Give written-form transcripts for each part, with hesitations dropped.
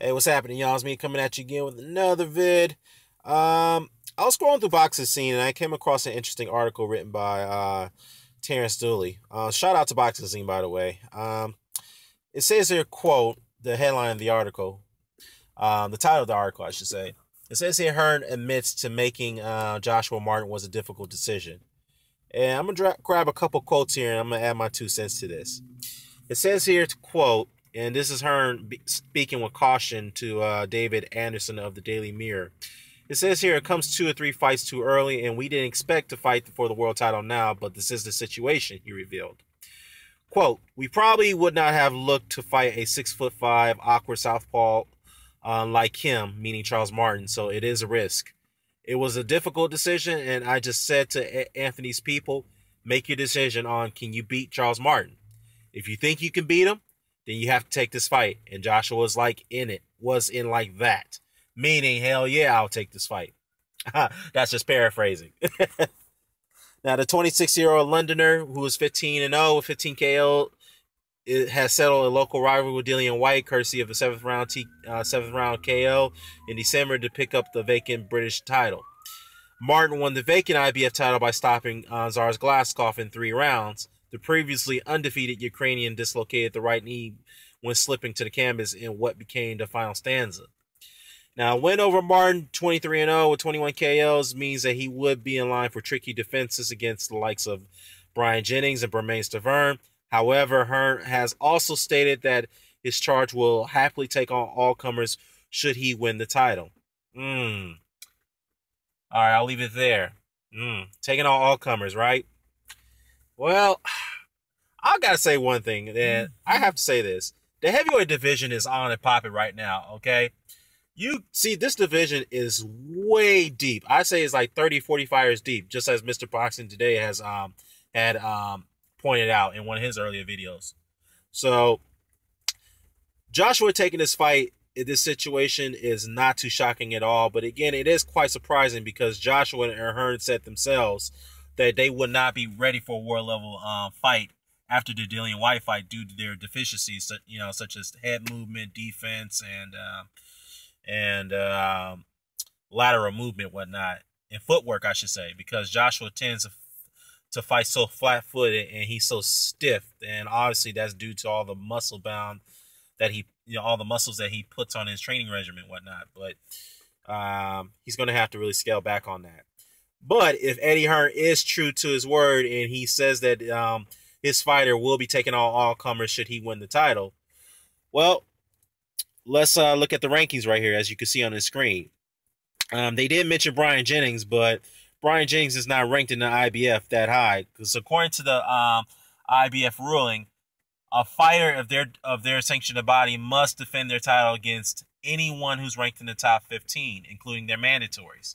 Hey, what's happening, y'all? It's me coming at you again with another vid. I was scrolling through Boxing Scene and I came across an interesting article written by Terrence Dooley. Shout out to Boxing Scene, by the way. It says here, quote, the headline of the article, the title of the article, I should say. It says here, Hearn admits to making Joshua Martin was a difficult decision. And I'm going to grab a couple quotes here and I'm going to add my 2 cents to this. It says here to quote, and this is Hearn speaking with caution to David Anderson of the Daily Mirror. It says here it comes 2 or 3 fights too early, and we didn't expect to fight for the world title now, but this is the situation, he revealed. Quote, we probably would not have looked to fight a 6'5" awkward southpaw like him, meaning Charles Martin, so it is a risk. It was a difficult decision, and I just said to Anthony's people, make your decision on can you beat Charles Martin. If you think you can beat him, then you have to take this fight. And Joshua was like was in like that. Meaning, hell yeah, I'll take this fight. That's just paraphrasing. Now, the 26-year-old Londoner, who is 15-0 with 15 KO, has settled a local rivalry with Dillian White, courtesy of a seventh round KO in December to pick up the vacant British title. Martin won the vacant IBF title by stopping Zars Glaskov in 3 rounds. The previously undefeated Ukrainian dislocated the right knee when slipping to the canvas in what became the final stanza. Now, a win over Martin, 23-0 with 21 KOs, means that he would be in line for tricky defenses against the likes of Brian Jennings and Bermain Stavern. However, Hearn has also stated that his charge will happily take on all comers should he win the title. All right, I'll leave it there. Taking on all comers, right? Well, I gotta say one thing, and I have to say this. The heavyweight division is on and popping right now, okay? You see, this division is way deep. I say it's like 30, 40 fighters deep, just as Mr. Boxing Today has pointed out in one of his earlier videos. So, Joshua taking this fight in this situation is not too shocking at all. But again, it is quite surprising because Joshua and Hearn said themselves that they would not be ready for a world level fight after the Dillian White fight due to their deficiencies, such as head movement, defense, and lateral movement, whatnot, and footwork, I should say, because Joshua tends to fight so flat-footed and he's so stiff, and obviously that's due to all the muscle bound that all the muscles that he puts on his training regimen, whatnot. But he's going to have to really scale back on that. But if Eddie Hearn is true to his word and he says that his fighter will be taking on all comers should he win the title, well, let's look at the rankings right here, as you can see on the screen. They did mention Brian Jennings, but Brian Jennings is not ranked in the IBF that high because according to the IBF ruling, a fighter of their sanctioned body must defend their title against anyone who's ranked in the top 15, including their mandatories.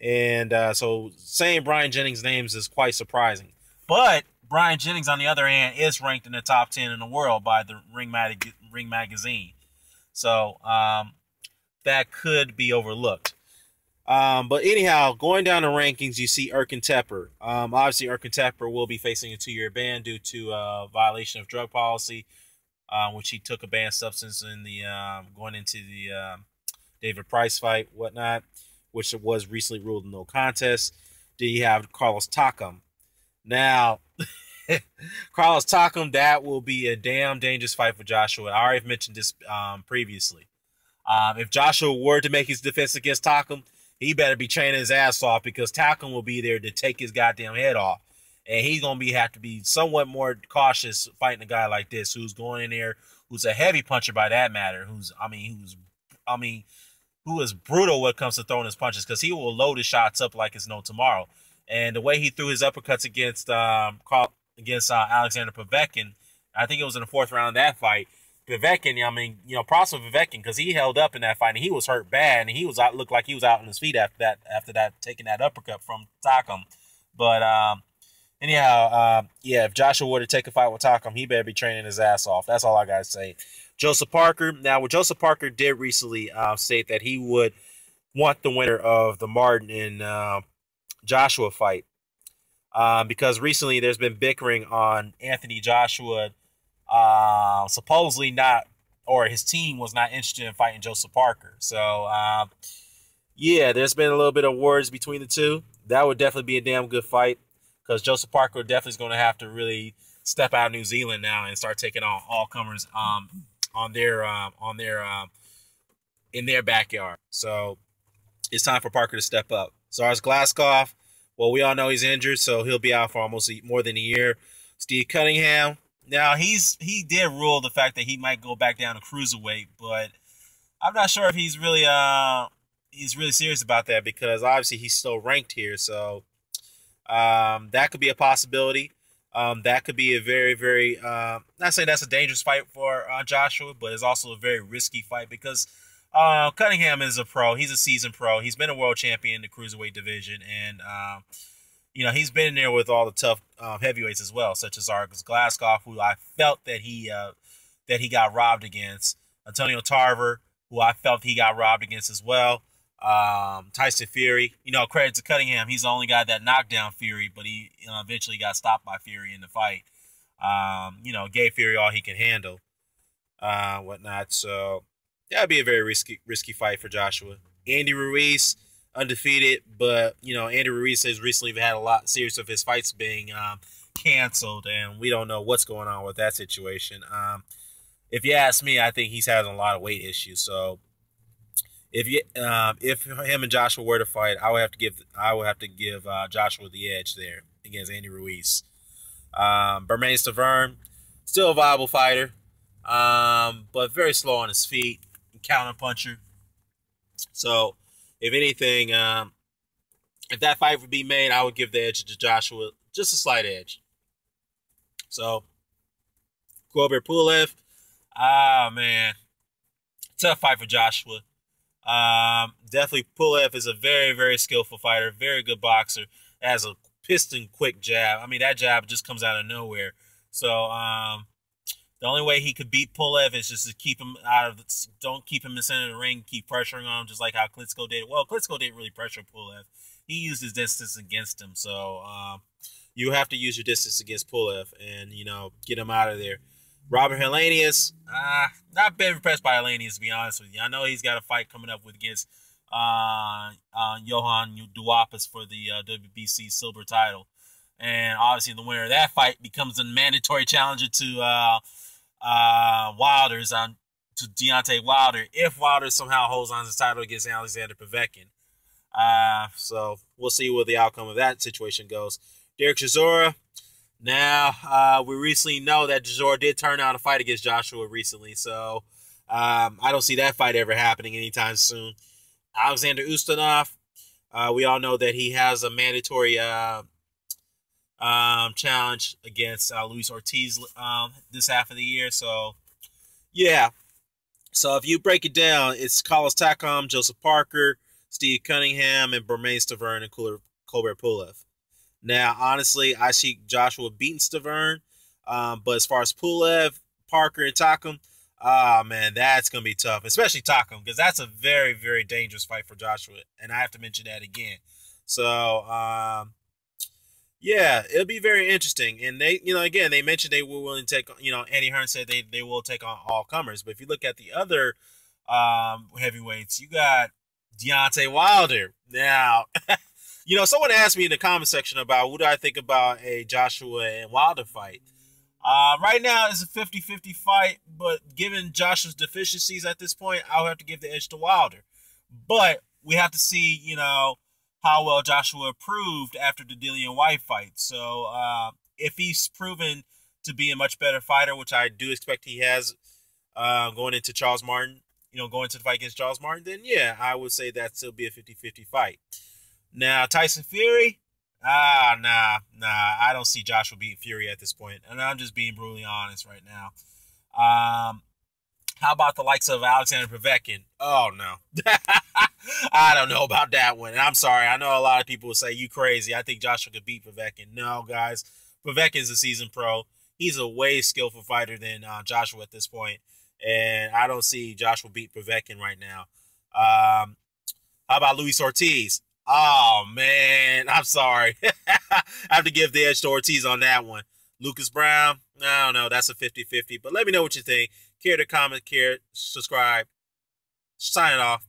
And so saying Brian Jennings' names is quite surprising. But Brian Jennings, on the other hand, is ranked in the top 10 in the world by the Ring Magazine. So that could be overlooked. But anyhow, going down the rankings, you see Erkin Tepper. Obviously, Erkin Tepper will be facing a 2-year ban due to violation of drug policy, which he took a banned substance in the going into the David Price fight, whatnot, which was recently ruled no contest. Then you have Carlos Takam. Now, Carlos Takam, that will be a damn dangerous fight for Joshua. I already mentioned this previously. If Joshua were to make his defense against Takam, he better be training his ass off because Takam will be there to take his goddamn head off. And he's going to have to be somewhat more cautious fighting a guy like this who's going in there, who's a heavy puncher by that matter, who is brutal when it comes to throwing his punches because he will load his shots up like it's no tomorrow. And the way he threw his uppercuts against Alexander Povetkin, I think it was in the 4th round of that fight. Povetkin, props for Povetkin because he held up in that fight and he was hurt bad and he looked like he was out on his feet after that taking that uppercut from Takam. But anyhow, if Joshua were to take a fight with Takam, he better be training his ass off. That's all I gotta say. Joseph Parker. Now, Joseph Parker did recently state that he would want the winner of the Martin and Joshua fight because recently there's been bickering on Anthony Joshua supposedly not or his team was not interested in fighting Joseph Parker. So, yeah, there's been a little bit of words between the two. That would definitely be a damn good fight because Joseph Parker definitely is going to have to really step out of New Zealand now and start taking on all comers in their backyard. So it's time for Parker to step up. So as Glaskov, well, we all know he's injured, so he'll be out for almost more than a year. Steve Cunningham, now he did rule the fact that he might go back down to cruiserweight, but I'm not sure if he's really serious about that because obviously he's still ranked here. So that could be a possibility. That could be a very, very not saying that's a dangerous fight for Joshua, but it's also a very risky fight because Cunningham is a pro. He's a seasoned pro. He's been a world champion in the cruiserweight division, and he's been in there with all the tough heavyweights as well, such as Argus Glaskov, who I felt that he got robbed against. Antonio Tarver, who I felt he got robbed against as well. Tyson Fury, credit to Cunningham. He's the only guy that knocked down Fury, but he eventually got stopped by Fury in the fight. Gave Fury all he can handle, whatnot. So that'd be a very risky fight for Joshua. Andy Ruiz, undefeated, but Andy Ruiz has recently had a series of his fights being canceled, and we don't know what's going on with that situation. If you ask me, I think he's having a lot of weight issues. So if him and Joshua were to fight, I would have to give Joshua the edge there against Andy Ruiz. Bermain Stavern, still a viable fighter, but very slow on his feet, counter puncher. So if anything, if that fight would be made, I would give the edge to Joshua, just a slight edge. So Kubrat Pulev, man, tough fight for Joshua. Definitely Pulev is a very, very skillful fighter, very good boxer, has a piston quick jab. I mean, that jab just comes out of nowhere. So the only way he could beat Pulev is just to don't keep him in the center of the ring, keep pressuring on him, just like how Klitschko did. Well, Klitschko didn't really pressure Pulev. He used his distance against him. So you have to use your distance against Pulev and, get him out of there. Robert Helenius, not been impressed by Helenius, to be honest with you. I know he's got a fight coming up against Johan Duapas for the WBC silver title. And obviously the winner of that fight becomes a mandatory challenger to to Deontay Wilder, if Wilder somehow holds on to his title against Alexander Povetkin. So we'll see what the outcome of that situation goes. Derek Chisora. Now, we recently know that Chisora did turn out a fight against Joshua recently, so I don't see that fight ever happening anytime soon. Alexander Ustinov, we all know that he has a mandatory challenge against Luis Ortiz this half of the year. So, yeah. So if you break it down, it's Carlos Takam, Joseph Parker, Steve Cunningham, and Bermain Stavern and Kubrat Pulev. Now, honestly, I see Joshua beating Stavern, but as far as Pulev, Parker, and Takam, man, that's going to be tough, especially Takam, because that's a very, very dangerous fight for Joshua, and I have to mention that again. So, yeah, it'll be very interesting. And they, again, they mentioned they were willing to take, Andy Hearn said they will take on all comers. But if you look at the other heavyweights, you got Deontay Wilder. Now, someone asked me in the comment section about what do I think about a Joshua and Wilder fight. Right now, it's a 50-50 fight, but given Joshua's deficiencies at this point, I'll have to give the edge to Wilder. But we have to see, how well Joshua proved after the Dillian White fight. So if he's proven to be a much better fighter, which I do expect he has going into Charles Martin, going to the fight against Charles Martin, then yeah, I would say that still be a 50-50 fight. Now, Tyson Fury, nah, I don't see Joshua beating Fury at this point, and I'm just being brutally honest right now. How about the likes of Alexander Povetkin? Oh, no. I don't know about that one. And I'm sorry. I know a lot of people will say, you crazy. I think Joshua could beat Povetkin. No, guys. Povetkin's a seasoned pro. He's a way skillful fighter than Joshua at this point. And I don't see Joshua beat Povetkin right now. How about Luis Ortiz? Oh, man. I'm sorry. I have to give the edge to Ortiz on that one. Lucas Brown? I don't know. That's a 50-50. But let me know what you think. Care to comment, care, subscribe. Signing off.